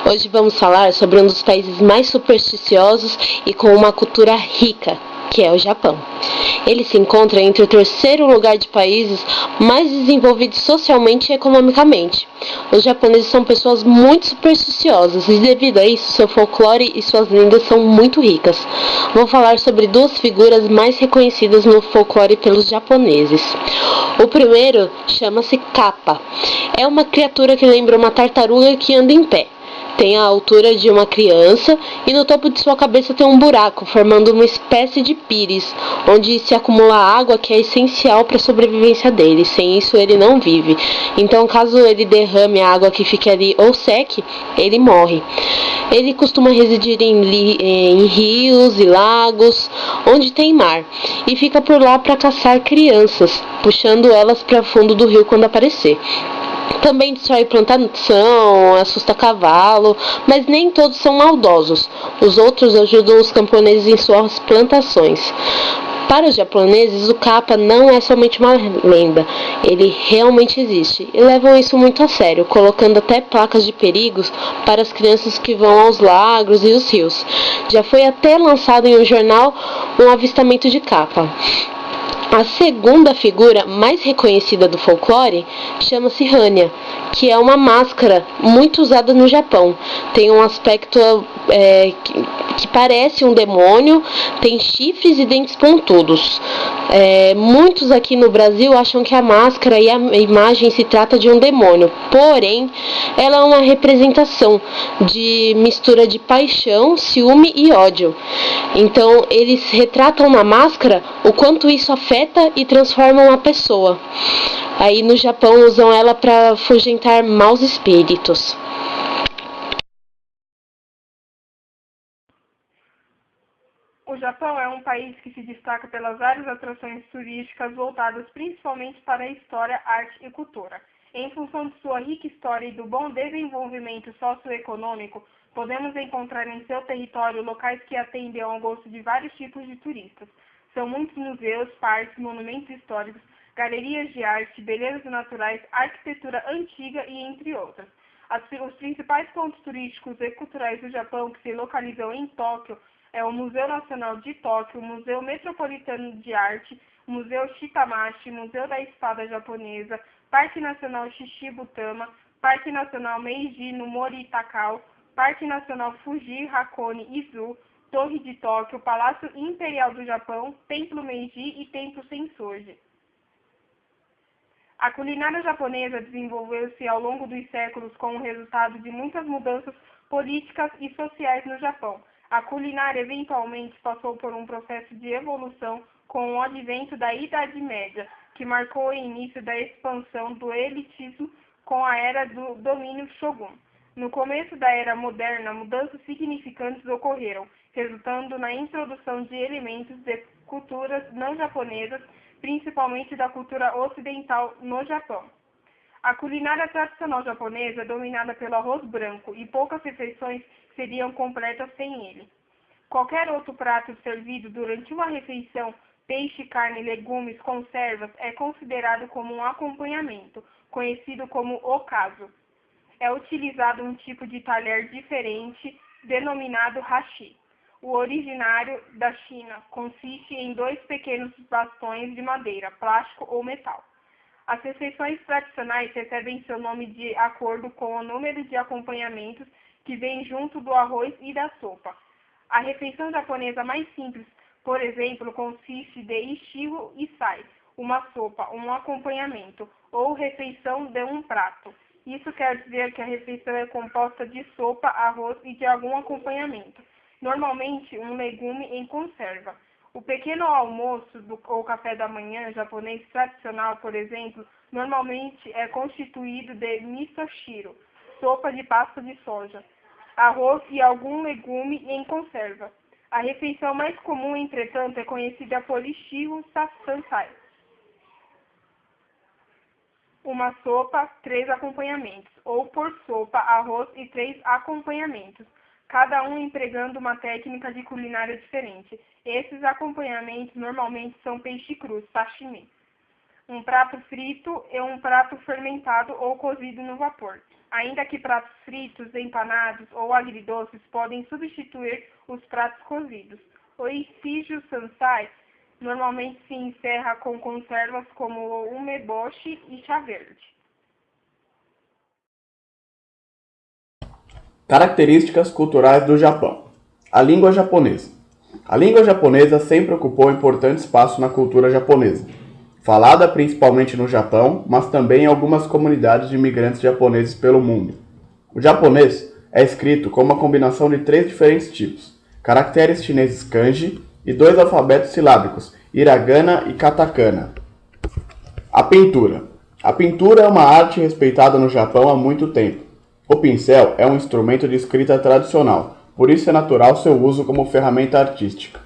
Hoje vamos falar sobre um dos países mais supersticiosos e com uma cultura rica, que é o Japão. Ele se encontra entre o terceiro lugar de países mais desenvolvidos socialmente e economicamente. Os japoneses são pessoas muito supersticiosas e, devido a isso, seu folclore e suas lendas são muito ricas. Vou falar sobre duas figuras mais reconhecidas no folclore pelos japoneses. O primeiro chama-se Kappa. É uma criatura que lembra uma tartaruga que anda em pé. Tem a altura de uma criança e no topo de sua cabeça tem um buraco, formando uma espécie de pires, onde se acumula água que é essencial para a sobrevivência dele. Sem isso ele não vive. Então, caso ele derrame a água que fique ali ou seque, ele morre. Ele costuma residir em rios e lagos, onde tem mar, e fica por lá para caçar crianças, puxando elas para o fundo do rio quando aparecer. Também destrói plantação, assusta cavalo, mas nem todos são maldosos. Os outros ajudam os camponeses em suas plantações. Para os japoneses, o Kappa não é somente uma lenda, ele realmente existe, e levam isso muito a sério, colocando até placas de perigos para as crianças que vão aos lagos e os rios. Já foi até lançado em um jornal um avistamento de Kappa. A segunda figura mais reconhecida do folclore chama-se Hanya, que é uma máscara muito usada no Japão. Tem um aspecto que parece um demônio, tem chifres e dentes pontudos. Muitos aqui no Brasil acham que a máscara e a imagem se trata de um demônio, porém ela é uma representação de mistura de paixão, ciúme e ódio. Então eles retratam na máscara o quanto isso afeta e transformam a pessoa. Aí no Japão usam ela para afugentar maus espíritos. O Japão é um país que se destaca pelas várias atrações turísticas voltadas principalmente para a história, arte e cultura. Em função de sua rica história e do bom desenvolvimento socioeconômico, podemos encontrar em seu território locais que atendem ao gosto de vários tipos de turistas. São muitos museus, parques, monumentos históricos, galerias de arte, belezas naturais, arquitetura antiga e entre outras. Os principais pontos turísticos e culturais do Japão que se localizam em Tóquio é o Museu Nacional de Tóquio, o Museu Metropolitano de Arte, o Museu Shikamashi, Museu da Espada Japonesa, Parque Nacional Shichibutama, Parque Nacional Meiji no Mori Takao, Parque Nacional Fuji Hakone Izu, Torre de Tóquio, Palácio Imperial do Japão, Templo Meiji e Templo Sensoji. A culinária japonesa desenvolveu-se ao longo dos séculos como resultado de muitas mudanças políticas e sociais no Japão. A culinária eventualmente passou por um processo de evolução com o advento da Idade Média, que marcou o início da expansão do elitismo com a era do domínio shogun. No começo da era moderna, mudanças significantes ocorreram, resultando na introdução de elementos de culturas não japonesas, principalmente da cultura ocidental no Japão. A culinária tradicional japonesa é dominada pelo arroz branco e poucas refeições seriam completas sem ele. Qualquer outro prato servido durante uma refeição, peixe, carne, legumes, conservas, é considerado como um acompanhamento, conhecido como okazu. É utilizado um tipo de talher diferente, denominado hashi. O originário da China consiste em 2 pequenos bastões de madeira, plástico ou metal. As refeições tradicionais recebem seu nome de acordo com o número de acompanhamentos que vem junto do arroz e da sopa. A refeição japonesa mais simples, por exemplo, consiste de ichigo e sai, uma sopa, um acompanhamento, ou refeição de um prato. Isso quer dizer que a refeição é composta de sopa, arroz e de algum acompanhamento, normalmente um legume em conserva. O pequeno almoço ou café da manhã japonês tradicional, por exemplo, normalmente é constituído de misoshiro, sopa de pasta de soja, arroz e algum legume em conserva. A refeição mais comum, entretanto, é conhecida por ichigo sansai. Uma sopa, 3 acompanhamentos, ou por sopa, arroz e 3 acompanhamentos, cada um empregando uma técnica de culinária diferente. Esses acompanhamentos normalmente são peixe cru, sashimi, um prato frito e um prato fermentado ou cozido no vapor. ainda que pratos fritos, empanados ou agridoces podem substituir os pratos cozidos. O Issiju Sansai normalmente se encerra com conservas como o umeboshi e chá verde. Características culturais do Japão. A língua japonesa. A língua japonesa sempre ocupou importante espaço na cultura japonesa, falada principalmente no Japão, mas também em algumas comunidades de imigrantes japoneses pelo mundo. O japonês é escrito com uma combinação de 3 diferentes tipos: caracteres chineses kanji e 2 alfabetos silábicos, hiragana e katakana. A pintura. A pintura é uma arte respeitada no Japão há muito tempo. O pincel é um instrumento de escrita tradicional, por isso é natural seu uso como ferramenta artística.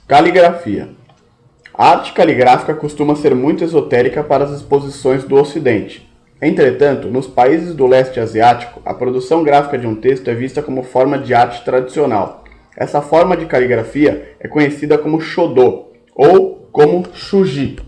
Caligrafia. A arte caligráfica costuma ser muito esotérica para as exposições do Ocidente. Entretanto, nos países do leste asiático, a produção gráfica de um texto é vista como forma de arte tradicional. Essa forma de caligrafia é conhecida como Shodo, ou como Shuji.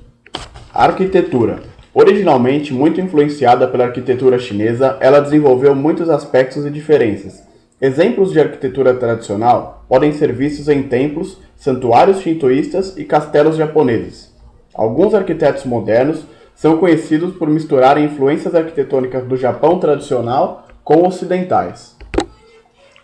Arquitetura. Originalmente muito influenciada pela arquitetura chinesa, ela desenvolveu muitos aspectos e diferenças. Exemplos de arquitetura tradicional podem ser vistos em templos, santuários shintoístas e castelos japoneses. Alguns arquitetos modernos são conhecidos por misturarem influências arquitetônicas do Japão tradicional com ocidentais.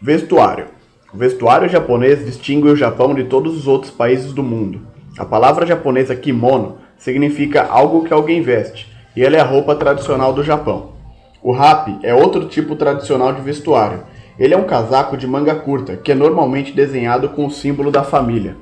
Vestuário. O vestuário japonês distingue o Japão de todos os outros países do mundo. A palavra japonesa kimono significa algo que alguém veste, e ela é a roupa tradicional do Japão. O hapi é outro tipo tradicional de vestuário. Ele é um casaco de manga curta, que é normalmente desenhado com o símbolo da família.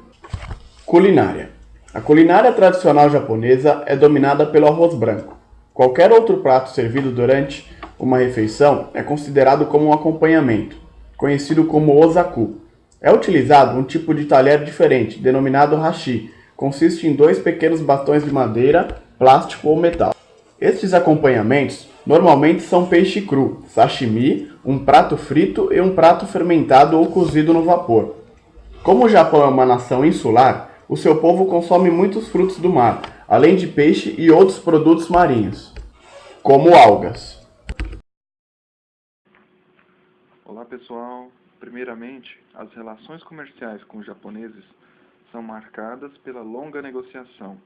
Culinária. A culinária tradicional japonesa é dominada pelo arroz branco. Qualquer outro prato servido durante uma refeição é considerado como um acompanhamento, conhecido como ozaku. É utilizado um tipo de talher diferente, denominado hashi. Consiste em 2 pequenos bastões de madeira, plástico ou metal. Estes acompanhamentos normalmente são peixe cru, sashimi, um prato frito e um prato fermentado ou cozido no vapor. Como o Japão é uma nação insular, o seu povo consome muitos frutos do mar, além de peixe e outros produtos marinhos, como algas. Olá pessoal, primeiramente, as relações comerciais com os japoneses são marcadas pela longa negociação.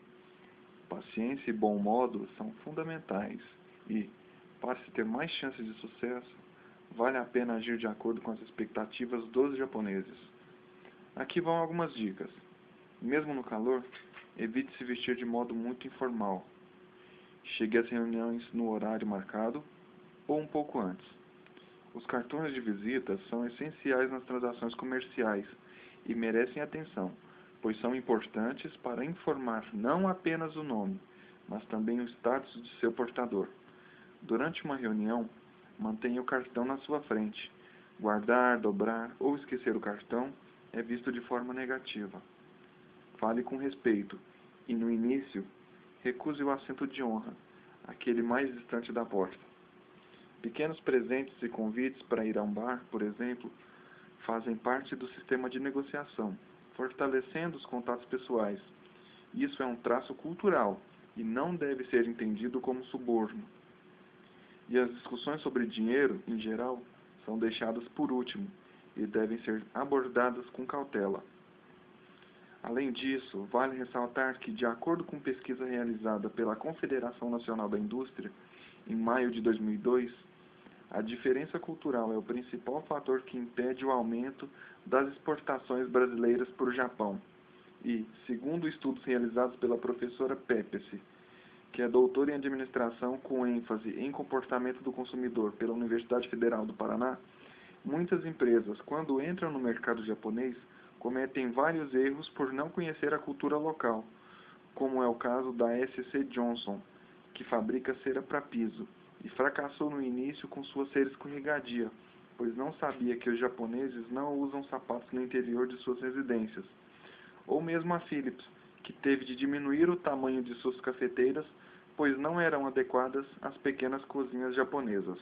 Paciência e bom modo são fundamentais e, para se ter mais chances de sucesso, vale a pena agir de acordo com as expectativas dos japoneses. Aqui vão algumas dicas. Mesmo no calor, evite se vestir de modo muito informal. Chegue às reuniões no horário marcado ou um pouco antes. Os cartões de visita são essenciais nas transações comerciais e merecem atenção, pois são importantes para informar não apenas o nome, mas também o status de seu portador. Durante uma reunião, mantenha o cartão na sua frente. Guardar, dobrar ou esquecer o cartão é visto de forma negativa. Fale com respeito e, no início, recuse o assento de honra, aquele mais distante da porta. Pequenos presentes e convites para ir a um bar, por exemplo, fazem parte do sistema de negociação, fortalecendo os contatos pessoais. Isso é um traço cultural e não deve ser entendido como suborno. E as discussões sobre dinheiro, em geral, são deixadas por último e devem ser abordadas com cautela. Além disso, vale ressaltar que, de acordo com pesquisa realizada pela Confederação Nacional da Indústria, em maio de 2002, a diferença cultural é o principal fator que impede o aumento das exportações brasileiras para o Japão. E, segundo estudos realizados pela professora Pepesi, que é doutora em administração com ênfase em comportamento do consumidor pela Universidade Federal do Paraná, muitas empresas, quando entram no mercado japonês, cometem vários erros por não conhecer a cultura local, como é o caso da SC Johnson, que fabrica cera para piso, e fracassou no início com sua cera escorregadia, pois não sabia que os japoneses não usam sapatos no interior de suas residências. Ou mesmo a Philips, que teve de diminuir o tamanho de suas cafeteiras, pois não eram adequadas às pequenas cozinhas japonesas.